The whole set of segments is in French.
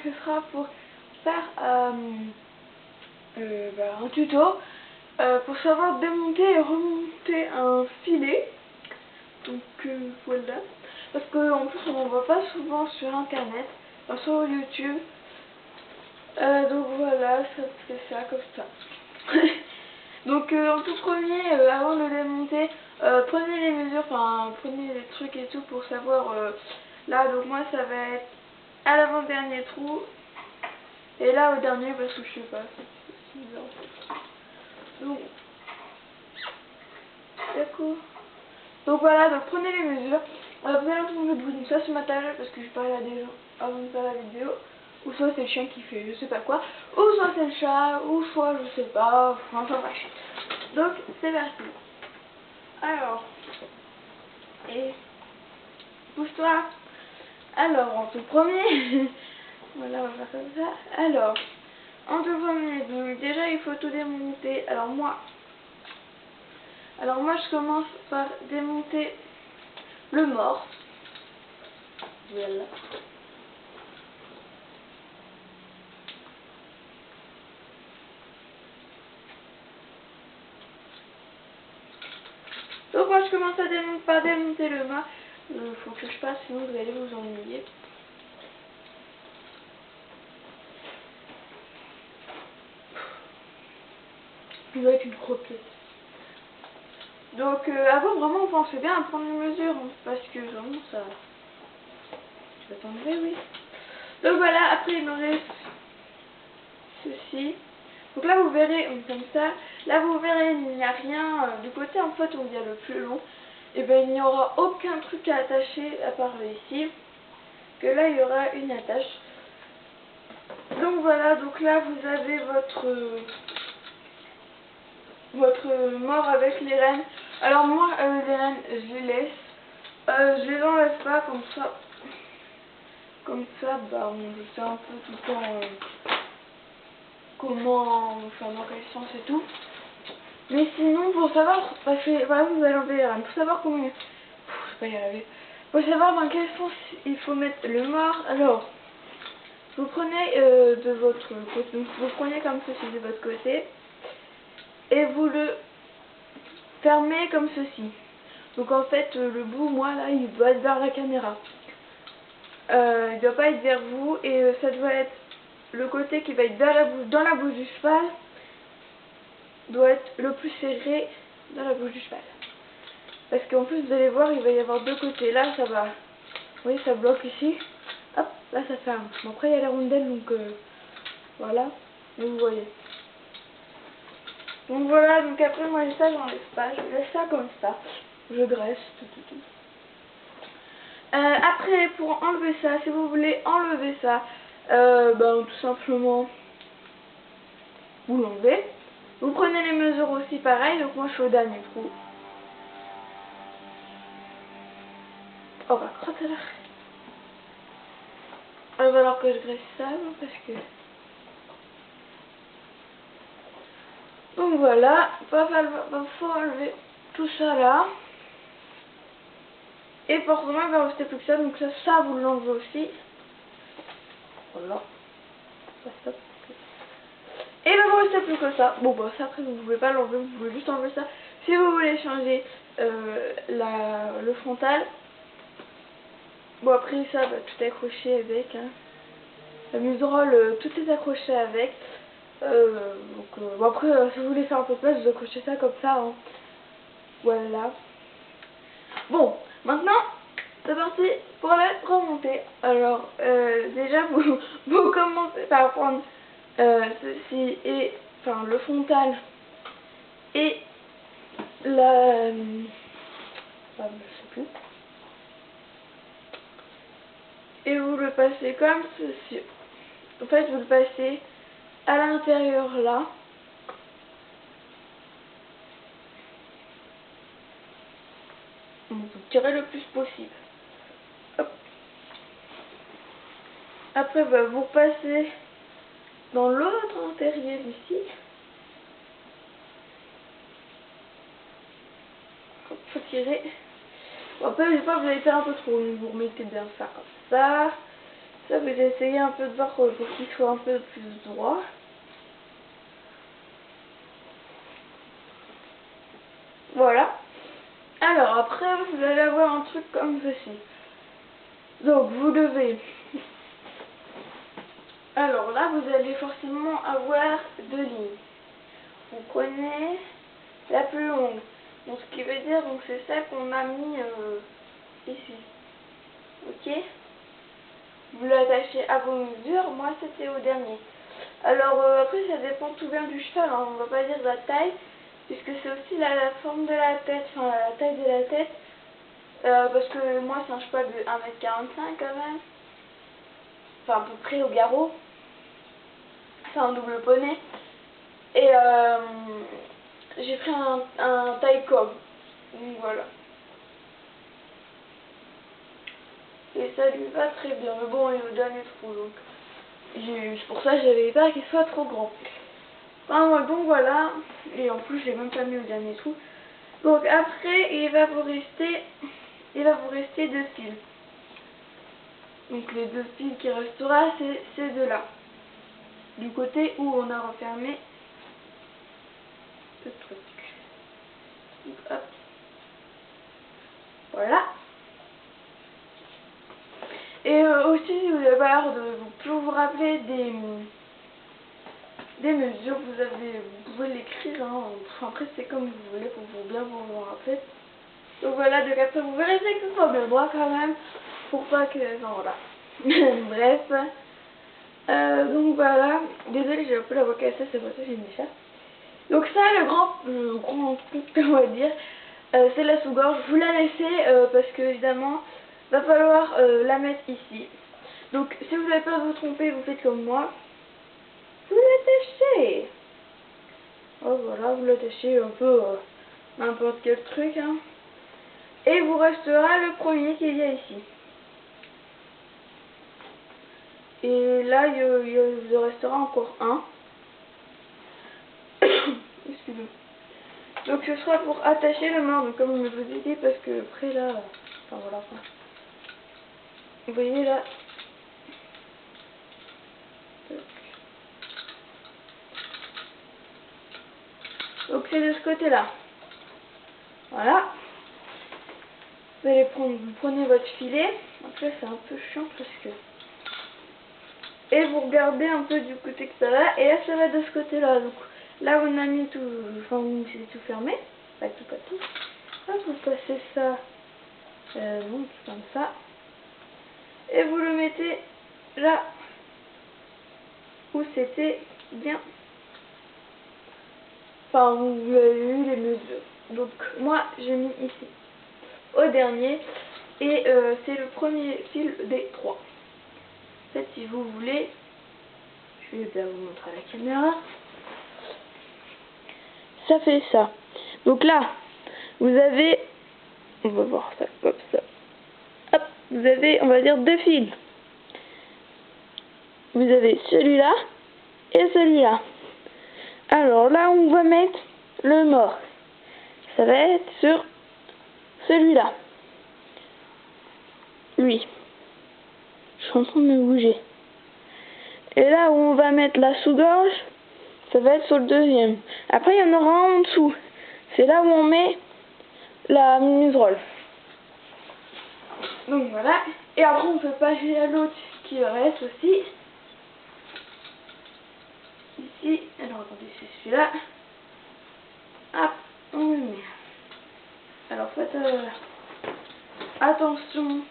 ce sera pour faire un tuto pour savoir démonter et remonter un filet. Donc voilà, parce qu'en plus on n'en voit pas souvent sur internet, sur YouTube. Donc voilà, ça fait ça comme ça. Donc en tout premier, avant de le démonter, prenez les mesures, enfin prenez les trucs et tout pour savoir. Là donc moi ça va être à l'avant-dernier trou et là au dernier parce que je sais pas, c'est bizarre. Donc d'accord. Donc voilà, donc prenez les mesures. Vous allez entendre le bruit, donc ça c'est ma tablette parce que je parlais à des gens avant de faire la vidéo. Ou soit c'est le chien qui fait je sais pas quoi. Ou soit c'est le chat, ou soit je sais pas. Enfin bref. Donc c'est parti. Alors. Et pousse-toi. Alors en tout premier. Voilà, on va faire comme ça. Alors. En tout premier, donc déjà il faut tout démonter. Alors moi je commence par démonter le mort. Voilà. Donc moi je commence à démonter le mât. Faut que je passe, sinon vous allez vous ennuyer. Il doit être une croquette. Donc avant vraiment on pensait bien à prendre une mesure, hein, parce que vraiment ça... Je vais t'enlever, oui. Donc voilà, après il me reste ceci. Donc là vous verrez, comme ça, là vous verrez il n'y a rien du côté en fait où il y a le plus long. Et ben il n'y aura aucun truc à attacher à part ici. Que là il y aura une attache. Donc voilà, donc là vous avez votre mort avec les rênes. Alors moi les rênes je les laisse. Je les enlève pas comme ça. Comme ça, bah je sais un peu tout le temps comment, enfin dans quel sens et tout. Mais sinon pour savoir, parce que voilà vous allez enlever les rênes, pour savoir comment, je vais pas y arriver. Pour savoir dans quel sens il faut mettre le mort. Alors vous prenez de votre côté, vous prenez comme ceci de votre côté et vous le fermez comme ceci. Donc en fait le bout, moi là, il doit être vers la caméra. Il doit pas être vers vous et ça doit être le côté qui va être dans la bouche du cheval doit être le plus serré dans la bouche du cheval. Parce qu'en plus vous allez voir, il va y avoir deux côtés. Là ça va, vous voyez ça bloque ici. Hop, là ça ferme. Bon après il y a la rondelle donc voilà, mais vous voyez. Donc voilà, donc après moi ça j'enlève pas, je laisse ça comme ça. Je graisse, tout. Après pour enlever ça, si vous voulez enlever ça, ben tout simplement vous l'enlevez. Vous prenez les mesures aussi pareil, donc moi je suis au dernier trou. Oh bah crotte là. Il va falloir que je graisse ça parce que... Donc voilà, faut enlever tout ça là. Et forcément il va rester plus que ça, donc ça vous l'enlevez aussi. Voilà. Et il va vous rester plus que ça. Bon bah ça après vous pouvez pas l'enlever, vous pouvez juste enlever ça. Si vous voulez changer le frontal. Bon après ça va tout accrocher avec. Hein. La muserolle, tout est accroché avec. Bon après si vous voulez faire un peu de place, vous accrochez ça comme ça. Hein. Voilà. Bon, maintenant c'est parti pour la remontée. Alors déjà vous commencez par prendre ceci et enfin le frontal et la je sais plus. Et vous le passez comme ceci. En fait vous le passez à l'intérieur là. Vous tirez le plus possible. Hop. Après bah, vous passez dans l'autre intérieur ici. Hop, faut tirer. Bon, après des fois vous allez faire un peu trop, donc vous remettez bien ça comme ça. Ça, vous essayez un peu de voir pour qu'il soit un peu plus droit. Voilà. Alors après, vous allez avoir un truc comme ceci. Donc vous devez... Alors là, vous allez forcément avoir deux lignes. Vous prenez la plus longue. Donc ce qui veut dire, donc c'est ça qu'on a mis ici. Ok? Vous l'attachez à vos mesures. Moi, c'était au dernier. Alors après, ça dépend tout bien du cheval. Hein. On va pas dire la taille, puisque c'est aussi la forme de la tête, enfin la taille de la tête. Parce que moi, c'est un cheval de 1m45 quand même. Enfin, à peu près au garrot. C'est un double poney. Et j'ai pris un taille com. Donc voilà. Et ça lui va très bien. Mais bon, il est au dernier trou. Donc c'est pour ça que j'avais peur qu'il soit trop grand. Enfin, ouais, donc voilà. Et en plus, je l'ai même pas mis au dernier trou. Donc après, il va vous rester deux fils. Donc les deux fils qui restera, c'est ces deux-là. Du côté où on a refermé ce truc. Donc, hop. Voilà. Et aussi, si vous avez pas l'air de vous pouvez vous rappeler des mesures, vous pouvez l'écrire. Hein. Enfin, après, c'est comme vous voulez pour bien vous en rappeler. Donc voilà, donc après, vous vérifiez que ce soit bien droit quand même, pour pas que... Enfin voilà. Bref. Donc voilà. Désolée, j'ai un peu la voix cassée, c'est pour ça que j'ai mis ça. Donc ça, le grand truc, on va dire, c'est la sous-gorge. Vous la laissez parce que évidemment, va falloir la mettre ici. Donc si vous avez peur de vous tromper, vous faites comme moi. Vous l'attachez. Oh voilà, vous l'attachez un peu n'importe quel truc. Hein. Et vous restera le premier qu'il y a ici. Et là, il vous en restera encore un. Excusez-moi. Donc ce sera pour attacher le mort, donc comme je vous ai dit, parce que après là, enfin voilà quoi. Vous voyez là. Donc c'est de ce côté-là. Voilà. Vous allez prendre, vous prenez votre filet. Donc là c'est un peu chiant parce que... Et vous regardez un peu du côté que ça va. Et là ça va de ce côté-là. Donc là on a mis tout, enfin c'est tout fermé. Pas tout, pas tout. Là vous passez ça, donc comme ça. Et vous le mettez là où c'était bien. Enfin, vous avez eu les mesures. Donc moi j'ai mis ici au dernier. Et c'est le premier fil des trois. En fait, si vous voulez, je vais bien vous montrer à la caméra. Ça fait ça. Donc là, vous avez, on va voir ça comme ça. Hop, vous avez, on va dire, deux fils. Vous avez celui-là et celui-là. Alors là, on va mettre le mort. Ça va être sur celui-là. Lui. Je suis en train de me bouger. Et là où on va mettre la sous-gorge, ça va être sur le deuxième. Après, il y en aura un en dessous. C'est là où on met la muserolle. Donc voilà. Et après, on peut passer à l'autre qui reste aussi. Ici. Alors, attendez, c'est celui-là. Hop, on le met. Alors, faites attention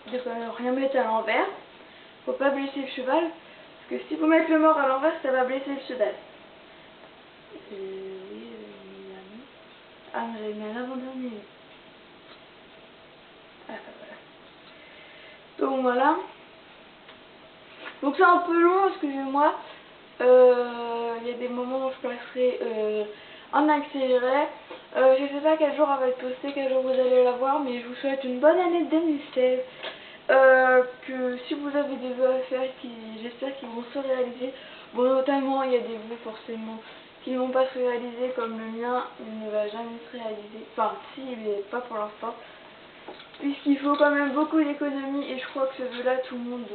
de ne rien mettre à l'envers. Faut pas blesser le cheval. Parce que si vous mettez le mort à l'envers, ça va blesser le cheval. Oui, ah, mais j'avais mis un avant-dernier. Ah, voilà. Donc voilà. Donc c'est un peu long, excusez-moi. Il y a des moments où je passerai en accéléré. Je sais pas quel jour elle va être postée, quel jour vous allez la voir, mais je vous souhaite une bonne année 2016. Que si vous avez des vœux à faire, j'espère qu'ils vont se réaliser. Bon, notamment, il y a des vœux forcément qui ne vont pas se réaliser, comme le mien, il ne va jamais se réaliser. Enfin, si, il n'est pas pour l'instant. puisqu'il faut quand même beaucoup d'économie et je crois que ce vœu-là, tout le monde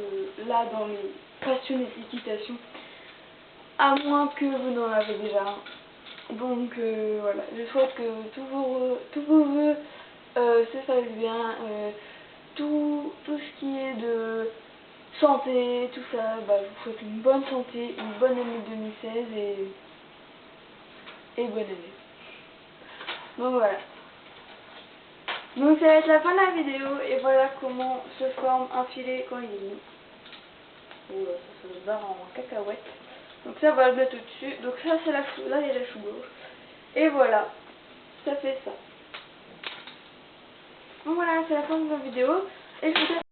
l'a dans les passionnés d'équitation, à moins que vous n'en avez déjà un. Donc voilà, je souhaite que tous vos vœux se fassent bien, tout ce qui est de santé, tout ça, bah, je vous souhaite une bonne santé, une bonne année 2016 et bonne année. Donc voilà. Donc ça va être la fin de la vidéo et voilà comment se forme un filet quand il est mis. Oula, ça se barre en cacahuète. Donc ça va le mettre au-dessus. Donc ça c'est la chou, là il y a la chou gauche. Et voilà, ça fait ça. Donc voilà, c'est la fin de la vidéo. Et je vous